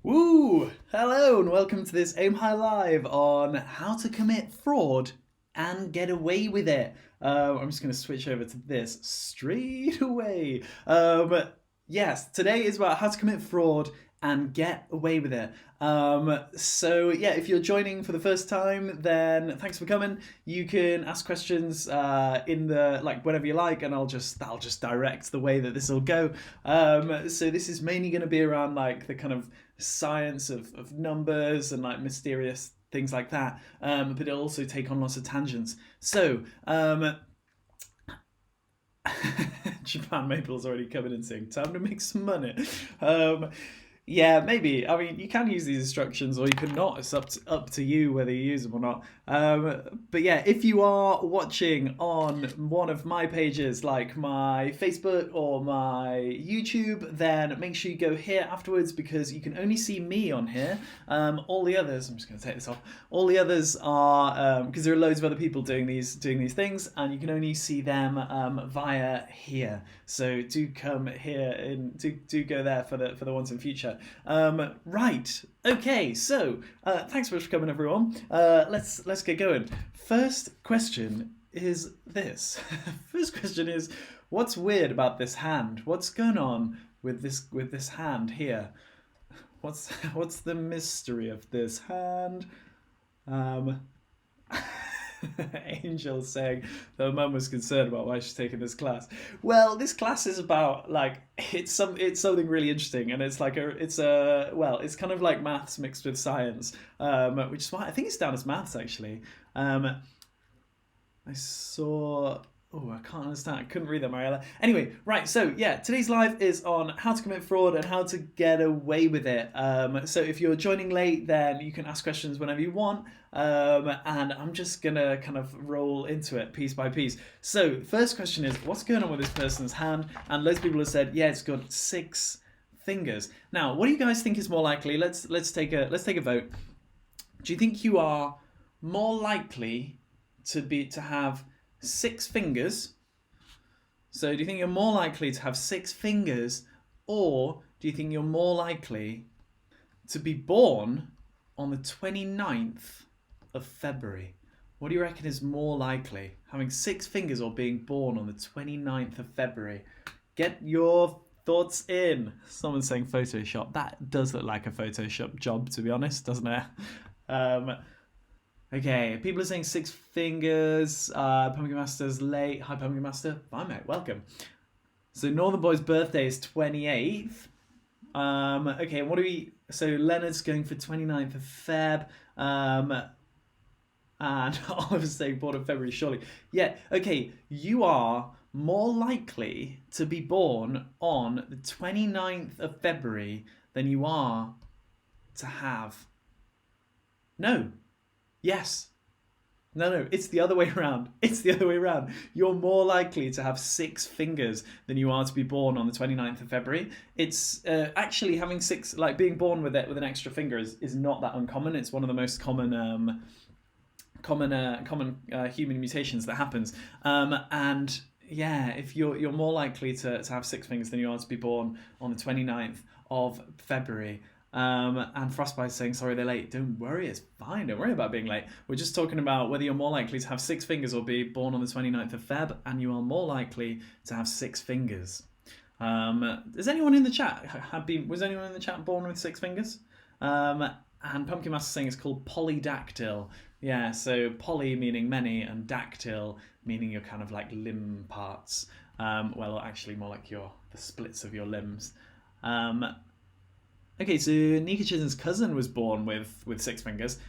Woo! Hello and welcome to this AimHi Live on how to commit fraud and get away with it. I'm just going to switch over to this straight away. Yes, today is about how to commit fraud and get away with it. So yeah, if you're joining for the first time, then thanks for coming. You can ask questions in the whenever you like, and I'll just direct the way that this will go. So this is mainly going to be around the kind of science of numbers and mysterious things like that. But it'll also take on lots of tangents. So Japan Maple's already coming and saying, time to make some money. Yeah, maybe. I mean, you can use these instructions or you can not. It's up to you whether you use them or not. But yeah, if you are watching on one of my pages, like my Facebook or my YouTube, then make sure you go here afterwards because you can only see me on here. All the others, I'm just going to take this off. All the others are because there are loads of other people doing these things, and you can only see them via here. So do come here and do go there for the ones in future. Right. Okay. So thanks so much for coming, everyone. Let's get going. First question is this. First question is, what's weird about this hand? What's going on with this hand here? What's the mystery of this hand? Angel saying that her mum was concerned about why she's taking this class. Well, this class is about it's something really interesting, and it's kind of like maths mixed with science, which is why I think it's down as maths actually. I saw. Oh, I can't understand. I couldn't read that, Mariella. Anyway, right. So yeah, today's live is on how to commit fraud and how to get away with it. So if you're joining late, then you can ask questions whenever you want. And I'm just gonna kind of roll into it piece by piece. So first question is, what's going on with this person's hand? And loads of people have said, yeah, it's got 6 fingers. Now, what do you guys think is more likely? Let's take a vote. Do you think you are more likely to have 6 fingers? So do you think you're more likely to have 6 fingers, or do you think you're more likely to be born on the 29th of February? What do you reckon is more likely, having 6 fingers or being born on the 29th of February? Get your thoughts in. Someone's saying Photoshop. That does look like a Photoshop job, to be honest, doesn't it? Okay, people are saying 6 fingers. Pumpkin Master's late. Hi, Pumpkin Master. Bye, mate. Welcome. So Northern Boy's birthday is 28th. Okay, what do we... So Leonard's going for 29th of Feb. And Oliver's saying born in February, surely. Yeah, okay, you are more likely to be born on the 29th of February than you are to have... No. Yes. No, it's the other way around. It's the other way around. You're more likely to have 6 fingers than you are to be born on the 29th of February. It's actually having 6, being born with an extra finger is not that uncommon. It's one of the most common human mutations that happens. And yeah, if you're more likely to have 6 fingers than you are to be born on the 29th of February. And Frostbite's saying, sorry they're late. Don't worry, it's fine. Don't worry about being late. We're just talking about whether you're more likely to have 6 fingers or be born on the 29th of Feb, and you are more likely to have 6 fingers. Is anyone in the chat was anyone in the chat born with 6 fingers? And Pumpkin Master saying it's called polydactyl. Yeah, so poly meaning many and dactyl meaning your kind of limb parts. Well, actually more like the splits of your limbs. Okay, so Nika Chisholm's cousin was born with 6 fingers.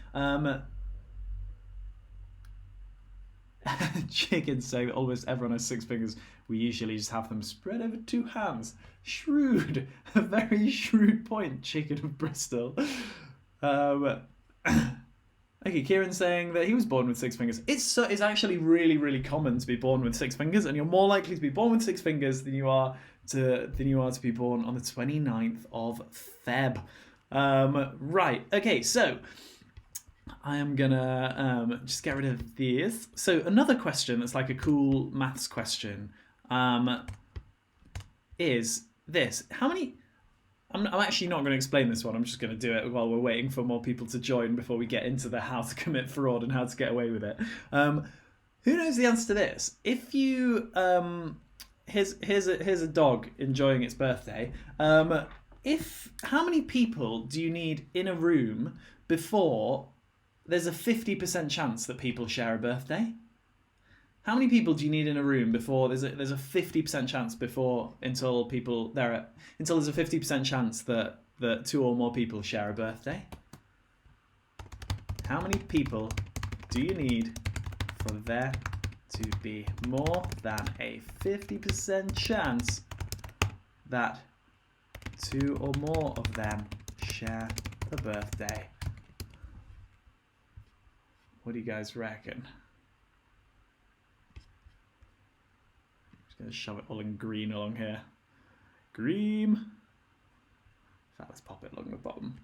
Chicken saying that almost everyone has 6 fingers. We usually just have them spread over 2 hands. Shrewd. A very shrewd point, Chicken of Bristol. Okay, Kieran's saying that he was born with 6 fingers. It's actually really, really common to be born with 6 fingers, and you're more likely to be born with 6 fingers than you are to be born on the 29th of Feb. Right, okay, so I am gonna just get rid of this. So another question that's like a cool maths question is this. How many I'm actually not going to explain this one. I'm just going to do it while we're waiting for more people to join before we get into the how to commit fraud and how to get away with it. Who knows the answer to this? If you here's a dog enjoying its birthday. How many people do you need in a room before there's a 50% chance that people share a birthday? How many people do you need in a room before there's a 50% chance until there's a 50% chance that 2 or more people share a birthday? How many people do you need for there to be more than a 50% chance that 2 or more of them share a birthday? What do you guys reckon? Gonna shove it all in green along here. Green. In fact, let's pop it along the bottom.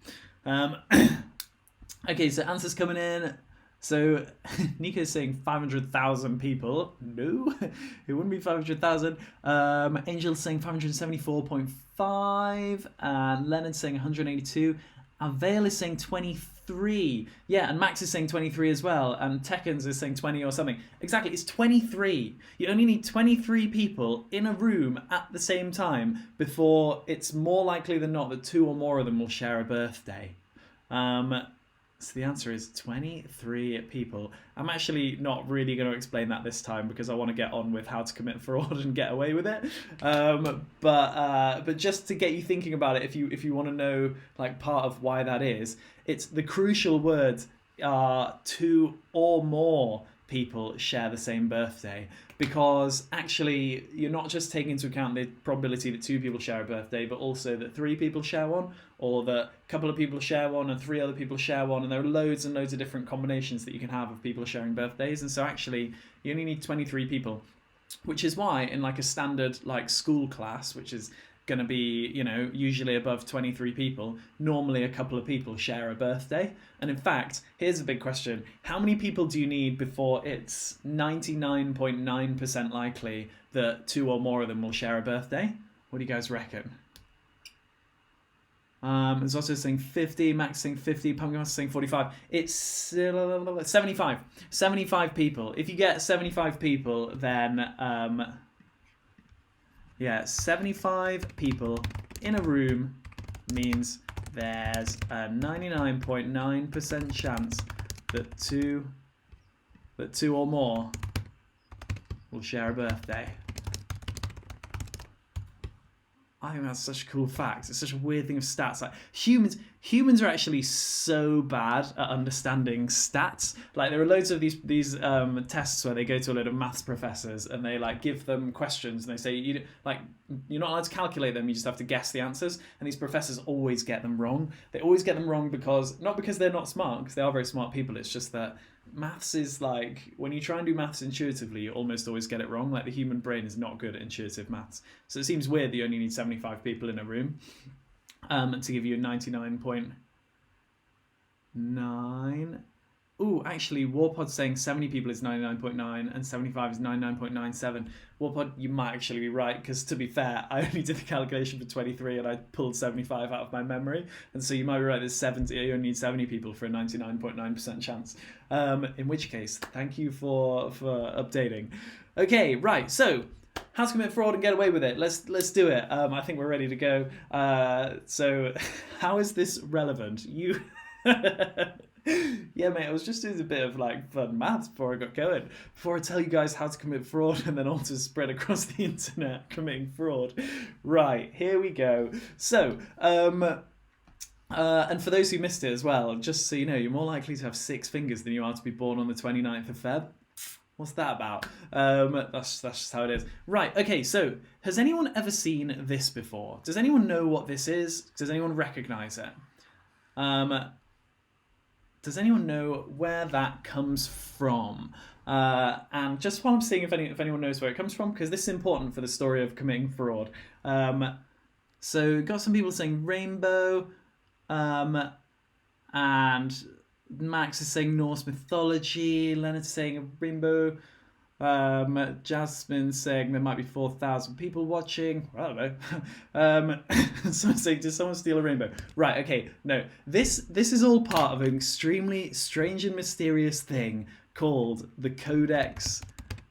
Okay, so answers coming in. So Nico's saying 500,000 people. No, it wouldn't be 500,000. Angel's saying 574.5, and Leonard's saying 182. Avail is saying 23. Yeah, and Max is saying 23 as well, and Tekkens is saying 20 or something. Exactly, it's 23. You only need 23 people in a room at the same time before it's more likely than not that 2 or more of them will share a birthday. So the answer is 23 people. I'm actually not really going to explain that this time because I want to get on with how to commit fraud and get away with it. But just to get you thinking about it, if you want to know like part of why that is, it's the crucial words are 2 or more people share the same birthday, because actually you're not just taking into account the probability that 2 people share a birthday, but also that 3 people share one, or that a couple of people share one and 3 other people share one, and there are loads and loads of different combinations that you can have of people sharing birthdays. And so actually you only need 23 people, which is why in like a standard like school class, which is going to be, you know, usually above 23 people, normally a couple of people share a birthday. And in fact, here's a big question. How many people do you need before it's 99.9% likely that 2 or more of them will share a birthday? What do you guys reckon? There's also saying 50, Max saying 50, Pumpkin Master saying 45. It's 75. 75 people. If you get 75 people, then... yeah, 75 people in a room means there's a 99.9% chance that two or more will share a birthday. I think that's such a cool fact. It's such a weird thing of stats. Like humans are actually so bad at understanding stats. Like there are loads of these tests where they go to a load of maths professors and they like give them questions and they say you're not allowed to calculate them. You just have to guess the answers. And these professors always get them wrong. They always get them wrong not because they're not smart, because they are very smart people. It's just that maths is like, when you try and do maths intuitively, you almost always get it wrong. Like the human brain is not good at intuitive maths. So it seems weird that you only need 75 people in a room to give you a 99.9. Ooh, actually, Warpod's saying 70 people is 99.9 and 75 is 99.97. Warpod, you might actually be right, because to be fair, I only did the calculation for 23 and I pulled 75 out of my memory. And so you might be right, there's 70, you only need 70 people for a 99.9% chance. In which case, thank you for updating. Okay, right, so how to commit fraud and get away with it. Let's do it. I think we're ready to go. So how is this relevant? You... Yeah, mate, I was just doing a bit of like fun maths before I got going. Before I tell you guys how to commit fraud and then also spread across the internet committing fraud. Right, here we go. So, and for those who missed it as well, just so you know, you're more likely to have 6 fingers than you are to be born on the 29th of Feb. What's that about? That's just how it is. Right, okay, so has anyone ever seen this before? Does anyone know what this is? Does anyone recognize it? Does anyone know where that comes from? And just while I'm seeing if anyone knows where it comes from, because this is important for the story of committing fraud. So got some people saying rainbow, and Max is saying Norse mythology, Leonard's saying a rainbow, Jasmine saying there might be 4,000 people watching. I don't know. Someone saying, did someone steal a rainbow? Right, okay, no. This is all part of an extremely strange and mysterious thing called the Codex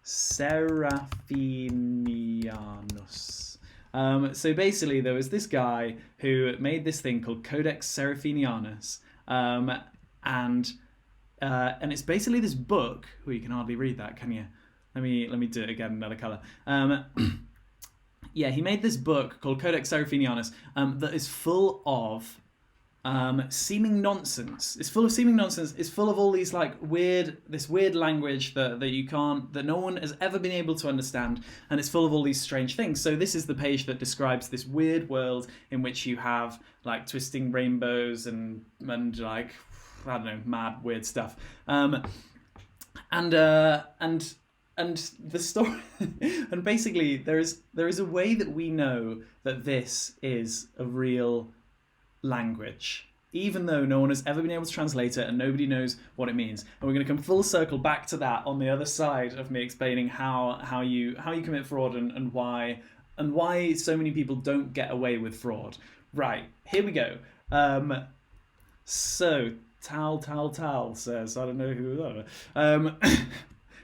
Serafinianus. So basically, there was this guy who made this thing called Codex Serafinianus, and it's basically this book. Oh, you can hardly read that, can you? Let me do it again, another colour. Yeah, he made this book called Codex Serafinianus that is full of seeming nonsense. It's full of seeming nonsense. It's full of all these like this weird language that no one has ever been able to understand, and it's full of all these strange things. So this is the page that describes this weird world in which you have like twisting rainbows and like, I don't know, mad weird stuff. And the story, and basically there is a way that we know that this is a real language, even though no one has ever been able to translate it and nobody knows what it means. And we're going to come full circle back to that on the other side of me explaining how you commit fraud and why so many people don't get away with fraud. Right, here we go. So Tal says, I don't know who.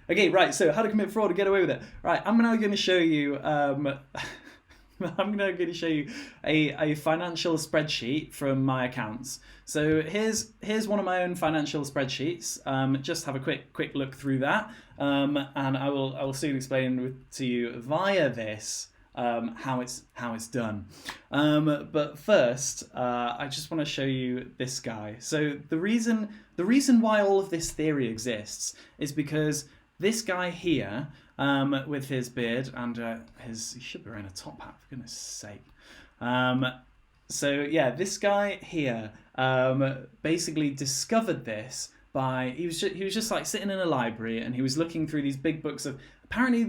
Okay, right, so how to commit fraud and get away with it. Right, I'm now going to show you a financial spreadsheet from my accounts. So here's one of my own financial spreadsheets. Just have a quick look through that, and I will soon explain to you via this how it's done. But first, I just want to show you this guy. So the reason why all of this theory exists is because this guy here, with his beard and he should be wearing a top hat, for goodness sake. So yeah, this guy here basically discovered this by he was just like sitting in a library and he was looking through these big books of apparently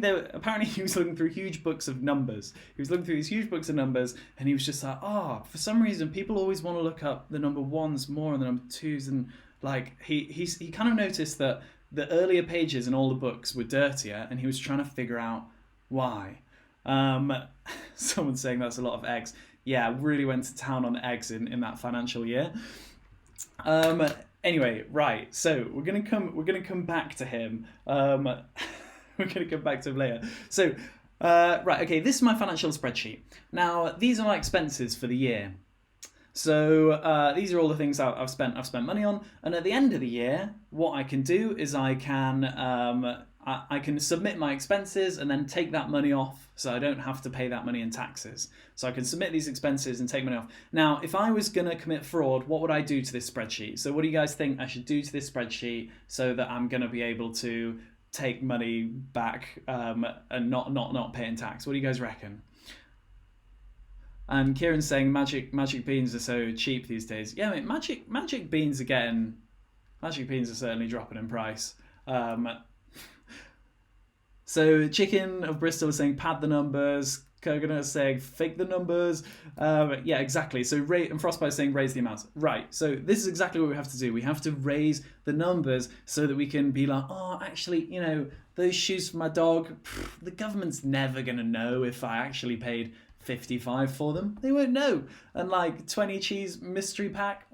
he was looking through huge books of numbers. He was looking through these huge books of numbers and he was just like, for some reason people always want to look up the number ones more than the number twos, and like he kind of noticed that the earlier pages in all the books were dirtier, and he was trying to figure out why. Someone's saying that's a lot of eggs. Yeah, really went to town on eggs in that financial year. Anyway, right. So we're gonna come back to him. We're gonna come back to him later. So right, okay. This is my financial spreadsheet. Now these are my expenses for the year. So these are all the things I've spent money on, and at the end of the year, what I can do is I can submit my expenses and then take that money off, so I don't have to pay that money in taxes. So I can submit these expenses and take money off. Now, if I was going to commit fraud, what would I do to this spreadsheet? So what do you guys think I should do to this spreadsheet so that I'm going to be able to take money back and not pay in tax? What do you guys reckon? And Kieran's saying magic beans are so cheap these days. Yeah, I mean, magic beans are certainly dropping in price. So Chicken of Bristol is saying pad the numbers. Coconut is saying fake the numbers. Yeah, exactly. So and Frostbite is saying raise the amounts. Right. So this is exactly what we have to do. We have to raise the numbers so that we can be like, actually, those shoes for my dog, the government's never going to know if I actually paid 55 for them. They won't know. And like 20 cheese mystery pack,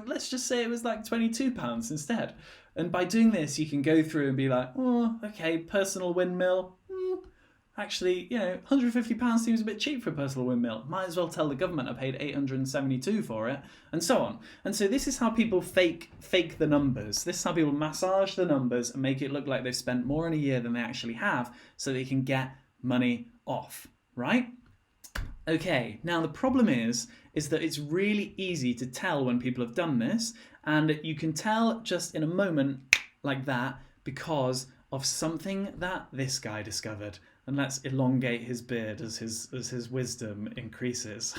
let's just say it was like £22 instead. And by doing this, you can go through and be like, okay, personal windmill. Actually, £150 seems a bit cheap for a personal windmill. Might as well tell the government I paid $872 for it, and so on. And so this is how people fake the numbers. This is how people massage the numbers and make it look like they've spent more in a year than they actually have, so they can get money off, right? Okay, now the problem is that it's really easy to tell when people have done this, and you can tell just in a moment like that because of something that this guy discovered. And let's elongate his beard as his wisdom increases,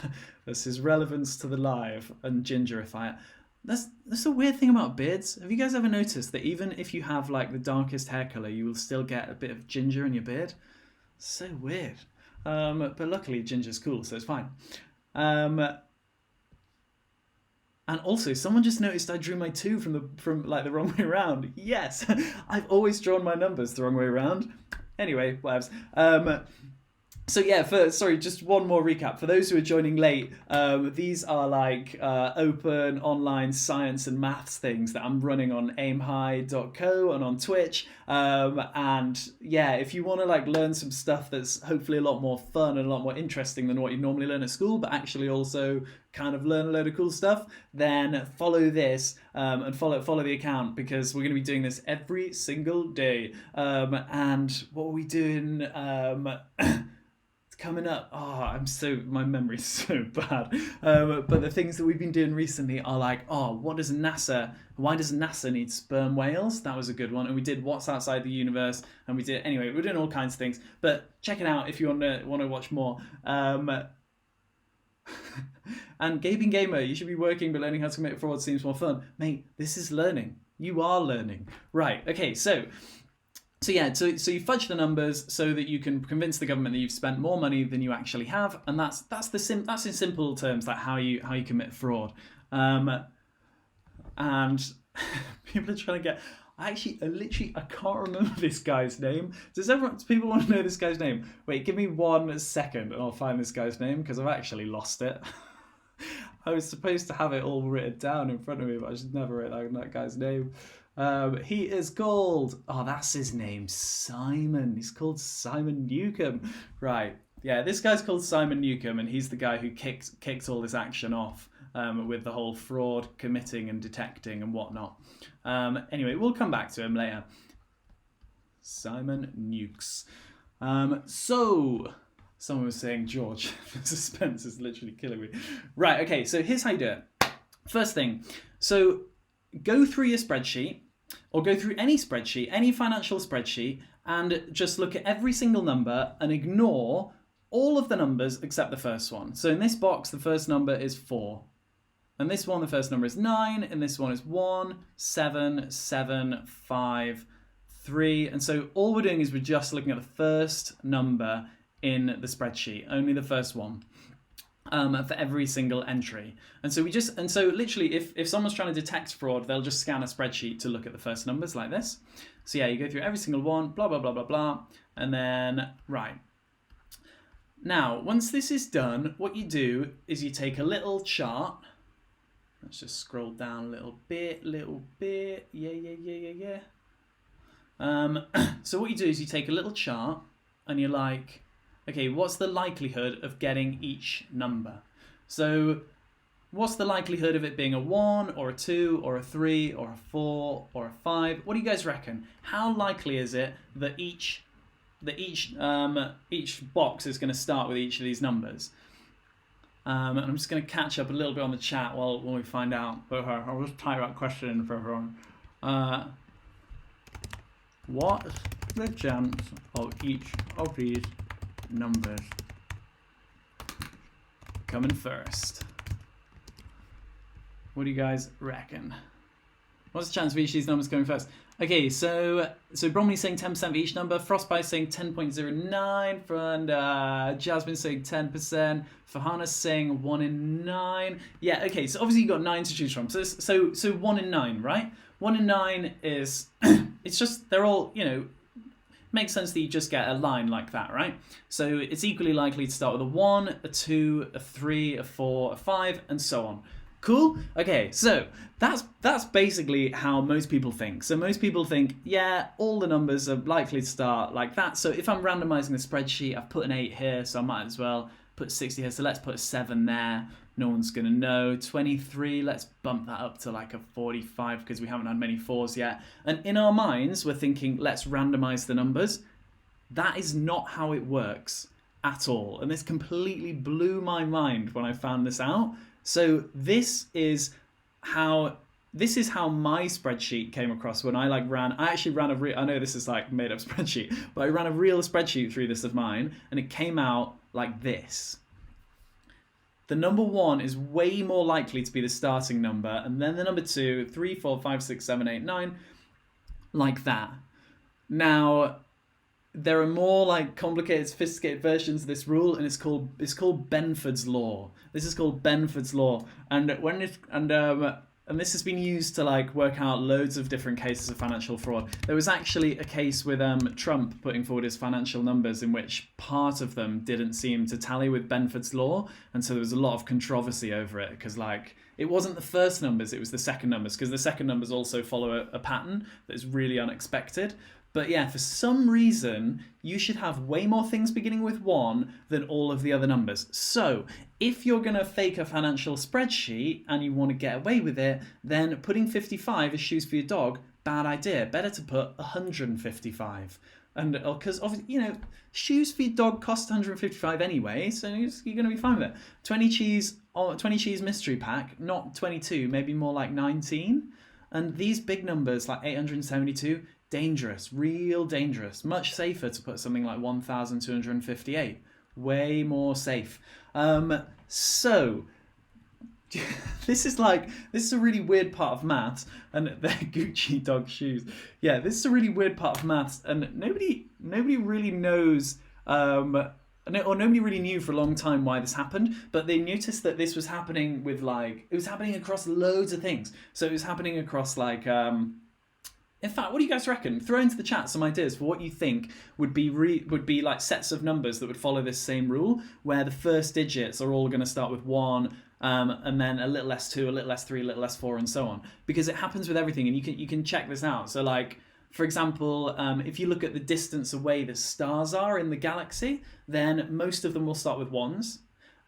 as his relevance to the live and gingerify it. That's the weird thing about beards. Have you guys ever noticed that even if you have like the darkest hair colour, you will still get a bit of ginger in your beard? So weird. But luckily ginger's cool, so it's fine. And also, someone just noticed I drew my 2 from like the wrong way around. Yes, I've always drawn my numbers the wrong way around. Anyway, whatevs. So yeah, just one more recap. For those who are joining late, these are like open online science and maths things that I'm running on AimHi.co and on Twitch. And yeah, if you want to like learn some stuff that's hopefully a lot more fun and a lot more interesting than what you normally learn at school, but actually also kind of learn a load of cool stuff, then follow this and follow the account, because we're going to be doing this every single day. And what are we doing? Coming up, my memory's so bad. But the things that we've been doing recently are like, why does NASA need sperm whales? That was a good one. And we did what's outside the universe, and we're doing all kinds of things. But check it out if you want to watch more. And Gaping Gamer, you should be working, but learning how to commit fraud seems more fun. Mate, this is learning. You are learning. Right, okay, so you fudge the numbers so that you can convince the government that you've spent more money than you actually have, and that's in simple terms like how you commit fraud. And people are trying to get. I can't remember this guy's name. Do people want to know this guy's name? Wait, give me 1 second and I'll find this guy's name, because I've actually lost it. I was supposed to have it all written down in front of me, but I just never wrote down that guy's name. He is called, that's his name, Simon. He's called Simon Newcomb. Right. Yeah, this guy's called Simon Newcomb, and he's the guy who kicked all this action off with the whole fraud committing and detecting and whatnot. Anyway, we'll come back to him later. Simon Nukes. So, someone was saying, George, the suspense is literally killing me. Right, okay, so here's how you do it. First thing, so go through your spreadsheet, or go through any spreadsheet, any financial spreadsheet, and just look at every single number and ignore all of the numbers except the first one. So in this box, the first number is 4. And this one, the first number is 9, and this one is 1, 7, 7, 5, 3. And so all we're doing is we're just looking at the first number in the spreadsheet, only the first one. For every single entry. And so literally if someone's trying to detect fraud, they'll just scan a spreadsheet to look at the first numbers like this. So yeah, you go through every single one, blah, blah, blah, blah, blah. And then, right. Now, once this is done, what you do is you take a little chart. Let's just scroll down a little bit. Yeah. So what you do is you take a little chart and you're like, okay, what's the likelihood of getting each number? So what's the likelihood of it being a 1 or a 2 or a 3 or a 4 or a 5? What do you guys reckon? How likely is it that each box is going to start with each of these numbers? And I'm just going to catch up a little bit on the chat while we find out. I'll just type that question in for everyone. What's the chance of each of these numbers coming first? What do you guys reckon? What's the chance of each of these numbers coming first? Okay, so Bromley's saying 10% of each number, Frostbite's saying 10.09, and Jasmine's saying 10%, Fahana's saying 1 in 9. Yeah, okay, so obviously you've got 9 to choose from. So 1 in 9, right? 1 in 9 is, it's just, they're all, makes sense that you just get a line like that, right? So it's equally likely to start with a 1, a 2, a 3, a 4, a 5, and so on. Cool? Okay, so that's basically how most people think. So most people think, yeah, all the numbers are likely to start like that. So if I'm randomizing the spreadsheet, I've put an 8 here, so I might as well put 60 here. So let's put a 7 there. No one's going to know. 23, let's bump that up to like a 45 because we haven't had many 4s yet. And in our minds, we're thinking, let's randomize the numbers. That is not how it works at all. And this completely blew my mind when I found this out. So this is how my spreadsheet came across when I actually ran I know this is like made up spreadsheet, but I ran a real spreadsheet through this of mine, and it came out like this. The number 1 is way more likely to be the starting number, and then the number 2, 3, 4, 5, 6, 7, 8, 9, like that. Now, there are more like complicated, sophisticated versions of this rule, and it's called Benford's law. This is called Benford's law, and and this has been used to like work out loads of different cases of financial fraud. There was actually a case with Trump putting forward his financial numbers in which part of them didn't seem to tally with Benford's law, and so there was a lot of controversy over it because like it wasn't the first numbers, it was the second numbers, because the second numbers also follow a pattern that is really unexpected. But yeah, for some reason, you should have way more things beginning with 1 than all of the other numbers. So if you're going to fake a financial spreadsheet and you want to get away with it, then putting 55 as shoes for your dog, bad idea. Better to put 155. And because obviously, you know, shoes for your dog cost 155 anyway, so you're going to be fine with it. 20 cheese mystery pack, not 22, maybe more like 19. And these big numbers like 872, dangerous, real dangerous. Much safer to put something like 1,258. Way more safe. So this is a really weird part of maths, and they're Gucci dog shoes. Yeah, this is a really weird part of maths, and nobody really knows, or nobody really knew for a long time why this happened, but they noticed that this was happening with it was happening across loads of things. So it was happening across in fact, what do you guys reckon? Throw into the chat some ideas for what you think would be like sets of numbers that would follow this same rule, where the first digits are all going to start with 1, and then a little less 2, a little less 3, a little less 4, and so on. Because it happens with everything, and you can check this out. So like, for example, if you look at the distance away the stars are in the galaxy, then most of them will start with 1s.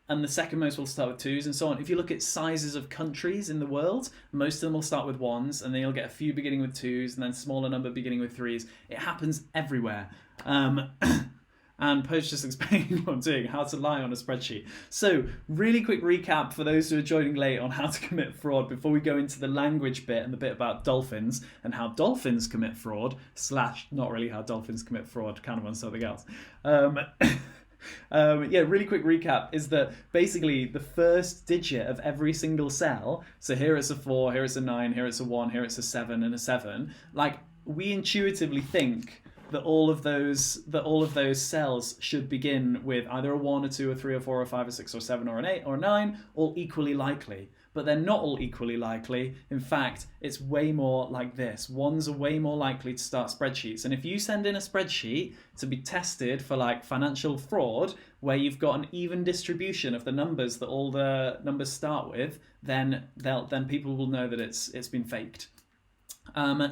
And the second most will start with 2s, and so on. If you look at sizes of countries in the world, most of them will start with 1s, and then you'll get a few beginning with 2s, and then smaller number beginning with 3s. It happens everywhere. And Poach just explained what I'm doing, how to lie on a spreadsheet. So, really quick recap for those who are joining late on how to commit fraud before we go into the language bit and the bit about dolphins and how dolphins commit fraud, / not really how dolphins commit fraud, kind of on something else. Really quick recap is that basically the first digit of every single cell, so here it's a 4, here it's a 9, here it's a 1, here it's a 7 and a 7, like we intuitively think that all of those cells should begin with either a 1, a 2, a 3, or 4, or 5, or 6, or 7, or an 8, or a 9, all equally likely. But they're not all equally likely. In fact, it's way more like this. 1s are way more likely to start spreadsheets. And if you send in a spreadsheet to be tested for like financial fraud, where you've got an even distribution of the numbers that all the numbers start with, then people will know that it's been faked.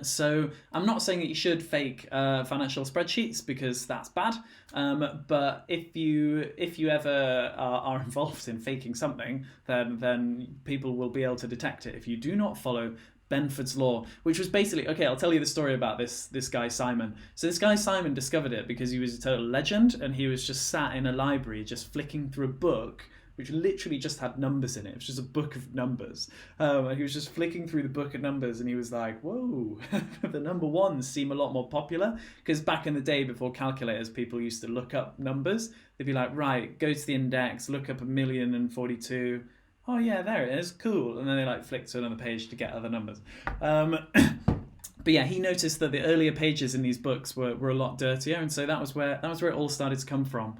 So I'm not saying that you should fake financial spreadsheets because that's bad. But if you ever are involved in faking something, then people will be able to detect it if you do not follow Benford's law, which was basically, okay, I'll tell you the story about this guy Simon. So this guy Simon discovered it because he was a total legend, and he was just sat in a library just flicking through a book which literally just had numbers in it. It was just a book of numbers. And he was just flicking through the book of numbers, and he was like, whoa, the number 1s seem a lot more popular. Because back in the day, before calculators, people used to look up numbers. They'd be like, right, go to the index, look up 1,042,000. Oh yeah, there it is, cool. And then they like flick to another page to get other numbers. But yeah, he noticed that the earlier pages in these books were a lot dirtier, and so that was where it all started to come from.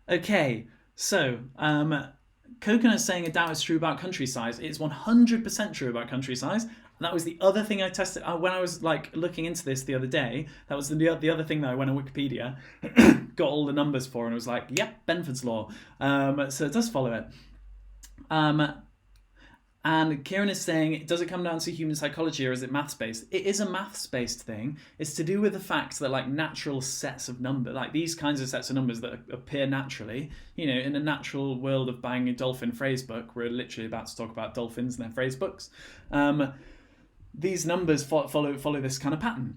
Okay, so Coconut's saying a doubt is true about country size. It's 100% true about country size. And that was the other thing I tested when I was like looking into this the other day. That was the other thing that I went on Wikipedia, got all the numbers for, and was like, yep, Benford's law. So it does follow it. And Kieran is saying, does it come down to human psychology or is it maths-based? It is a maths-based thing. It's to do with the fact that like natural sets of numbers, like these kinds of sets of numbers that appear naturally, you know, in a natural world of buying a dolphin phrase book, we're literally about to talk about dolphins and their phrase books. These numbers follow this kind of pattern.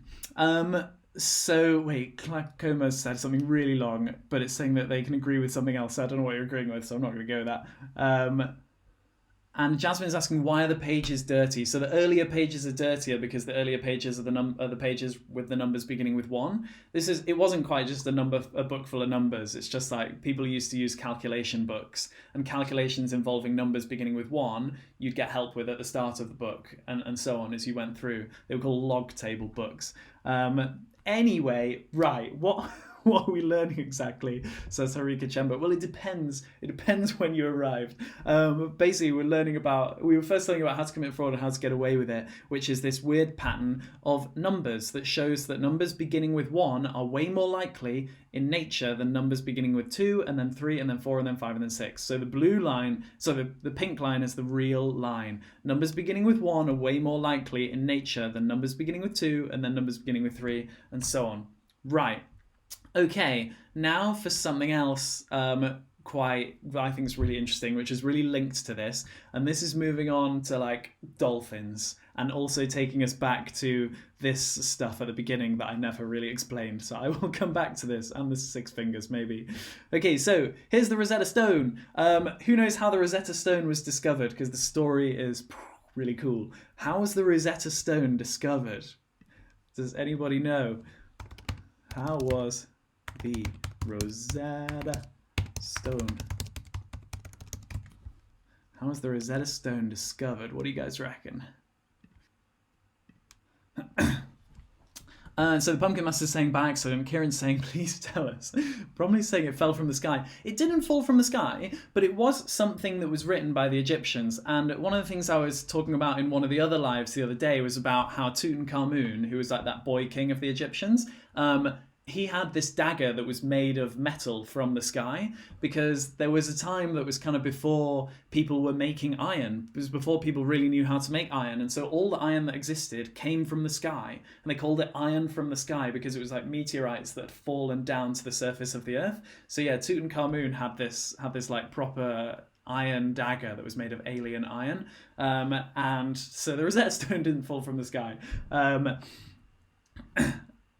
So wait, Clacoma said something really long, but it's saying that they can agree with something else. So I don't know what you're agreeing with, so I'm not going to go with that. And Jasmine's asking, why are the pages dirty? So the earlier pages are dirtier because the earlier pages are the pages with the numbers beginning with 1. It wasn't quite just a book full of numbers. It's just like people used to use calculation books, and calculations involving numbers beginning with 1, you'd get help with at the start of the book, and so on as you went through. They were called log table books. Anyway, right, what what are we learning exactly? Says Harika Chemba. Well, it depends. It depends when you arrived. Basically, we were first learning about how to commit fraud and how to get away with it, which is this weird pattern of numbers that shows that numbers beginning with 1 are way more likely in nature than numbers beginning with 2 and then 3 and then 4 and then 5 and then 6. So the blue line, the pink line is the real line. Numbers beginning with 1 are way more likely in nature than numbers beginning with 2 and then numbers beginning with 3 and so on. Right. Okay, now for something else that I think is really interesting, which is really linked to this, and this is moving on to like dolphins and also taking us back to this stuff at the beginning that I never really explained. So I will come back to this and the 6 fingers maybe. Okay, so here's the Rosetta Stone. Who knows how the Rosetta Stone was discovered? Because the story is really cool. How was the Rosetta Stone discovered? Does anybody know? How was the Rosetta Stone? How was the Rosetta Stone discovered? What do you guys reckon? So the Pumpkin Master's saying by accident. Kieran's saying, please tell us. Probably saying it fell from the sky. It didn't fall from the sky, but it was something that was written by the Egyptians. And one of the things I was talking about in one of the other lives the other day was about how Tutankhamun, who was like that boy king of the Egyptians, he had this dagger that was made of metal from the sky, because there was a time that was kind of before people were making iron. It was before people really knew how to make iron. And so all the iron that existed came from the sky. And they called it iron from the sky because it was like meteorites that had fallen down to the surface of the earth. So yeah, Tutankhamun had this like proper iron dagger that was made of alien iron. And so the Rosetta Stone didn't fall from the sky.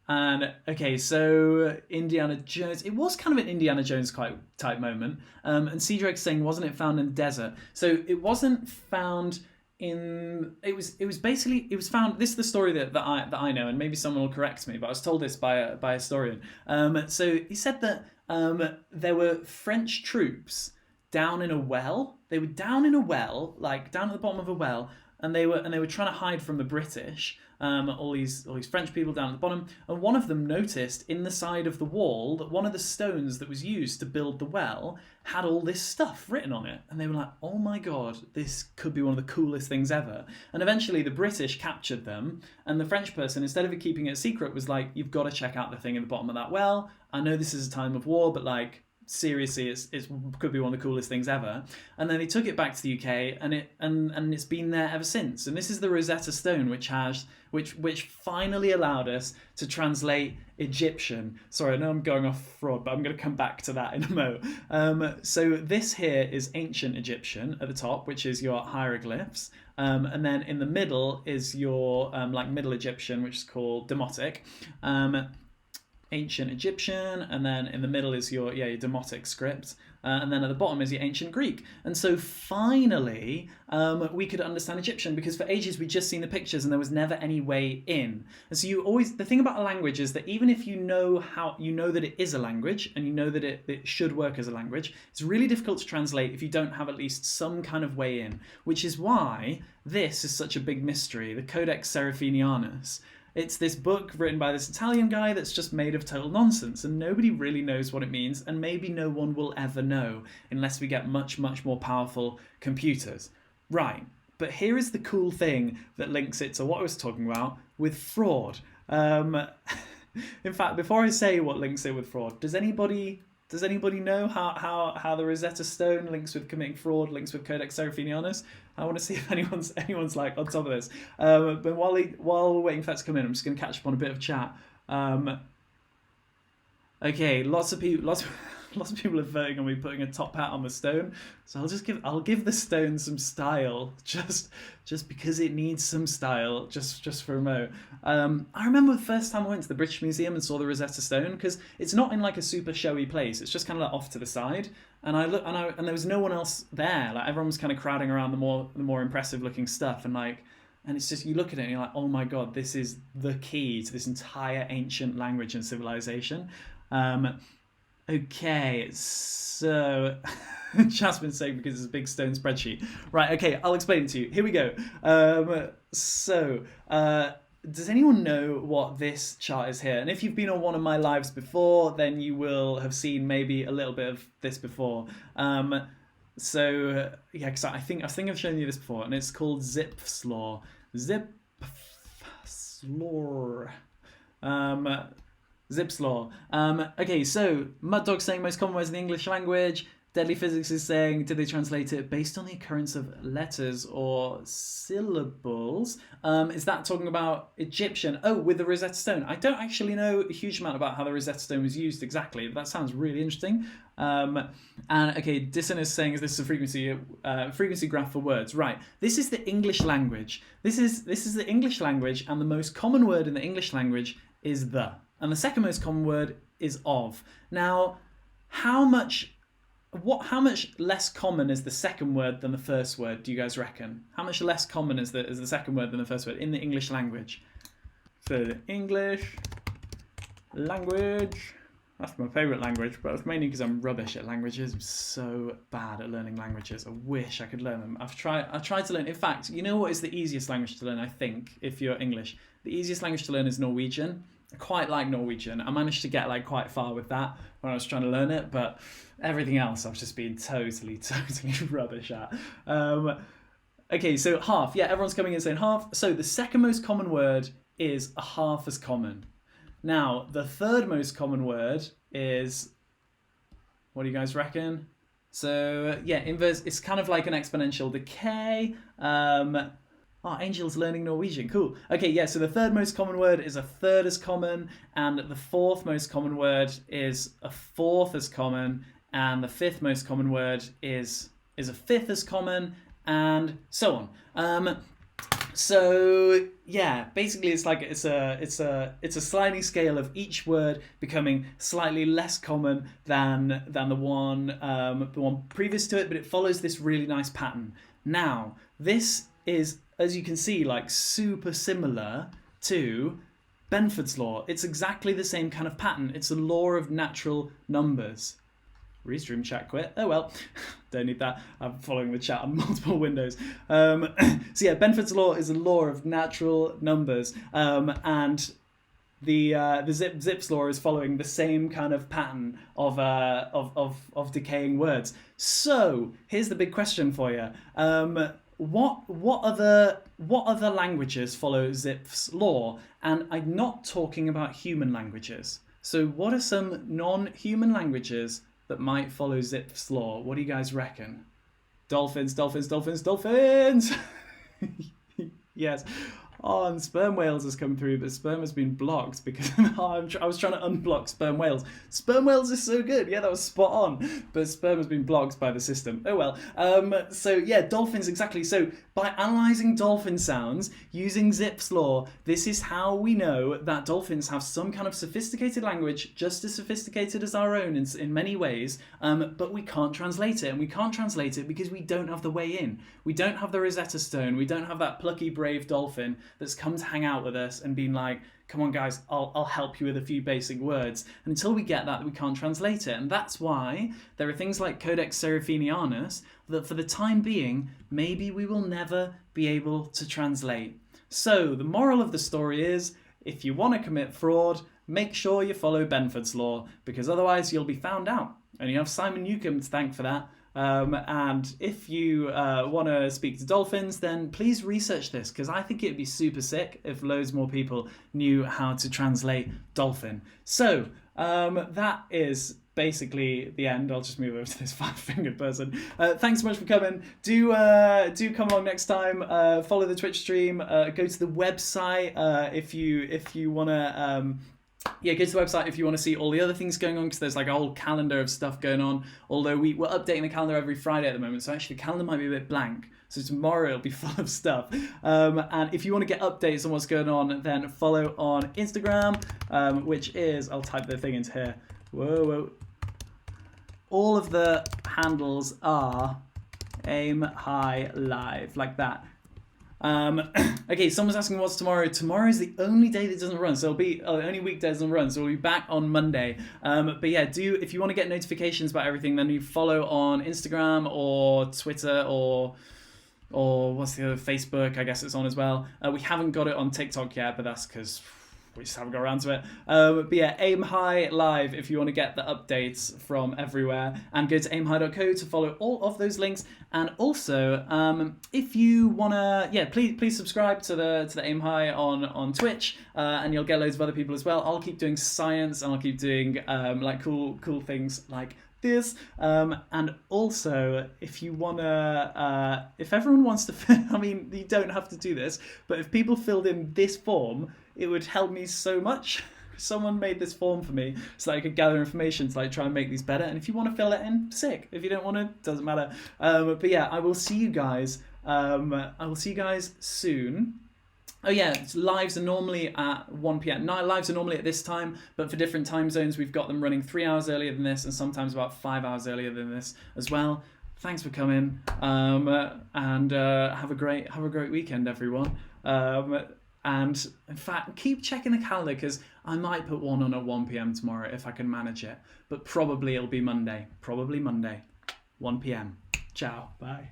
And okay, so Indiana Jones, it was kind of an Indiana Jones type moment. And Cedric's saying, wasn't it found in the desert? So it wasn't found in, it was found, this is the story that I know, and maybe someone will correct me, but I was told this by a historian. So he said that there were French troops down in a well. They were down in a well, like down at the bottom of a well, and they were trying to hide from the British. All these French people down at the bottom, and one of them noticed in the side of the wall that one of the stones that was used to build the well had all this stuff written on it, and they were like, oh my god, this could be one of the coolest things ever. And eventually the British captured them, and the French person, instead of keeping it a secret, was like, you've got to check out the thing in the bottom of that well. I know this is a time of war, but like, seriously, it could be one of the coolest things ever. And then they took it back to the UK, and it's been there ever since. And this is the Rosetta Stone, which finally allowed us to translate Egyptian. Sorry, I know I'm going off fraud, but I'm going to come back to that in a mo. So this here is ancient Egyptian at the top, which is your hieroglyphs. And then in the middle is your like Middle Egyptian, which is called Demotic. Ancient Egyptian, and then in the middle is your Demotic script, and then at the bottom is your Ancient Greek. And so finally we could understand Egyptian, because for ages we'd just seen the pictures and there was never any way in. And so the thing about a language is that even if you know that it is a language, and you know that it should work as a language, it's really difficult to translate if you don't have at least some kind of way in, which is why this is such a big mystery, the Codex Serafinianus. It's this book written by this Italian guy that's just made of total nonsense, and nobody really knows what it means, and maybe no one will ever know unless we get much, much more powerful computers. Right, but here is the cool thing that links it to what I was talking about with fraud. In fact, before I say what links it with fraud, does anybody know how the Rosetta Stone links with committing fraud, links with Codex Serafinianus? I want to see if anyone's like on top of this. But while we're waiting for that to come in, I'm just going to catch up on a bit of chat. Okay, lots of people are voting on me putting a top hat on the stone. So I'll give the stone some style, just because it needs some style, just for a mo. I remember the first time I went to the British Museum and saw the Rosetta Stone, because it's not in like a super showy place. It's just kind of like off to the side. And and there was no one else there. Like everyone was kind of crowding around the more impressive looking stuff, and it's just, you look at it and you're like, oh my god, this is the key to this entire ancient language and civilization. Okay, so Jasmine's saying because it's a big stone spreadsheet. Right, okay, I'll explain it to you. Here we go. does anyone know what this chart is here? And if you've been on one of my lives before, then you will have seen maybe a little bit of this before. So yeah, because I think I've shown you this before, and it's called zipf's law. Zipf's law. Zipf's law. Okay, so Mud Dog saying most common words in the English language. Deadly Physics is saying, did they translate it based on the occurrence of letters or syllables? Is that talking about Egyptian? Oh, with the Rosetta Stone. I don't actually know a huge amount about how the Rosetta Stone was used exactly, but that sounds really interesting. And okay, Disson is saying, is this a frequency graph for words? Right. This is the English language. This is the English language, and the most common word in the English language is the. And the second most common word is of. Now, how much less common is the second word than the first word, do you guys reckon? How much less common is the second word than the first word in the English language? So the English language, that's my favourite language, but it's mainly because I'm rubbish at languages. I'm so bad at learning languages. I wish I could learn them. I've tried to learn. In fact, you know what is the easiest language to learn, I think, if you're English? The easiest language to learn is Norwegian. I quite like Norwegian. I managed to get quite far with that when I was trying to learn it, but everything else I've just been totally rubbish at. Okay, so half. Yeah, everyone's coming in saying half. So the second most common word is a half as common. Now, the third most common word is, what do you guys reckon? So yeah, inverse. It's kind of like an exponential decay. Oh, Angel's learning Norwegian. Cool. Okay, yeah, so the third most common word is a third as common, and the fourth most common word is a fourth as common, and the fifth most common word is a fifth as common, and so on. So yeah, basically it's a sliding scale of each word becoming slightly less common than the one previous to it, but it follows this really nice pattern. Now, this is, as you can see, super similar to Benford's law. It's exactly the same kind of pattern. It's a law of natural numbers. Restream chat quit. Oh well, don't need that. I'm following the chat on multiple windows. So yeah, Benford's law is a law of natural numbers, and the zipf's law is following the same kind of pattern of decaying words. So here's the big question for you. What other languages follow zipf's law? And I'm not talking about human languages. So what are some non-human languages that might follow zipf's law? What do you guys reckon? Dolphins. Yes. Oh, and sperm whales has come through, but sperm has been blocked because I was trying to unblock sperm whales. Sperm whales is so good. Yeah, that was spot on. But sperm has been blocked by the system. Oh well. So yeah, dolphins, exactly. So by analysing dolphin sounds using zipf's law, this is how we know that dolphins have some kind of sophisticated language, just as sophisticated as our own in many ways, but we can't translate it. And we can't translate it because we don't have the way in. We don't have the Rosetta Stone. We don't have that plucky, brave dolphin that's come to hang out with us and been like, come on guys, I'll help you with a few basic words. And until we get that, we can't translate it. And that's why there are things like codex serfafinianus that for the time being, maybe we will never be able to translate. So the moral of the story is, if you want to commit fraud, make sure you follow Benford's law, because otherwise you'll be found out. And you have Simon Newcomb to thank for that. And if you want to speak to dolphins, then please research this, because I think it'd be super sick if loads more people knew how to translate dolphin. So that is basically the end. I'll just move over to this five-fingered person. Thanks so much for coming. Do come along next time. Follow the Twitch stream. Go to the website if you want to. Yeah, go to the website if you want to see all the other things going on, because there's a whole calendar of stuff going on. Although we're updating the calendar every Friday at the moment, so actually the calendar might be a bit blank. So tomorrow it'll be full of stuff. And if you want to get updates on what's going on, then follow on Instagram, which is, I'll type the thing into here. Whoa. All of the handles are AimHi Live, like that. Okay, someone's asking what's tomorrow. Tomorrow is the only day that doesn't run, so it'll be only weekday doesn't run, so we'll be back on Monday. But yeah, if you want to get notifications about everything, then you follow on Instagram or Twitter or or what's the other, Facebook, I guess it's on as well. We haven't got it on TikTok yet, but that's because we just haven't got around to it. But yeah, AimHi live if you want to get the updates from everywhere, and go to aimhi.co to follow all of those links. And also, if you wanna, please subscribe to the AimHi on Twitch, and you'll get loads of other people as well. I'll keep doing science, and I'll keep doing like cool things like this, and also if you wanna, if everyone wants to, I mean, you don't have to do this, but if people filled in this form, it would help me so much. Someone made this form for me so that I could gather information to like try and make these better. And if you want to fill it in, sick. If you don't want to, doesn't matter. But yeah, I will see you guys. I will see you guys soon. Oh yeah, lives are normally at 1 p.m. No, lives are normally at this time, but for different time zones, we've got them running 3 hours earlier than this, and sometimes about 5 hours earlier than this as well. Thanks for coming, and have a great weekend, everyone. And in fact, keep checking the calendar, because I might put one on at 1 p.m. tomorrow if I can manage it, but probably it'll be Monday. 1 p.m. Ciao, bye.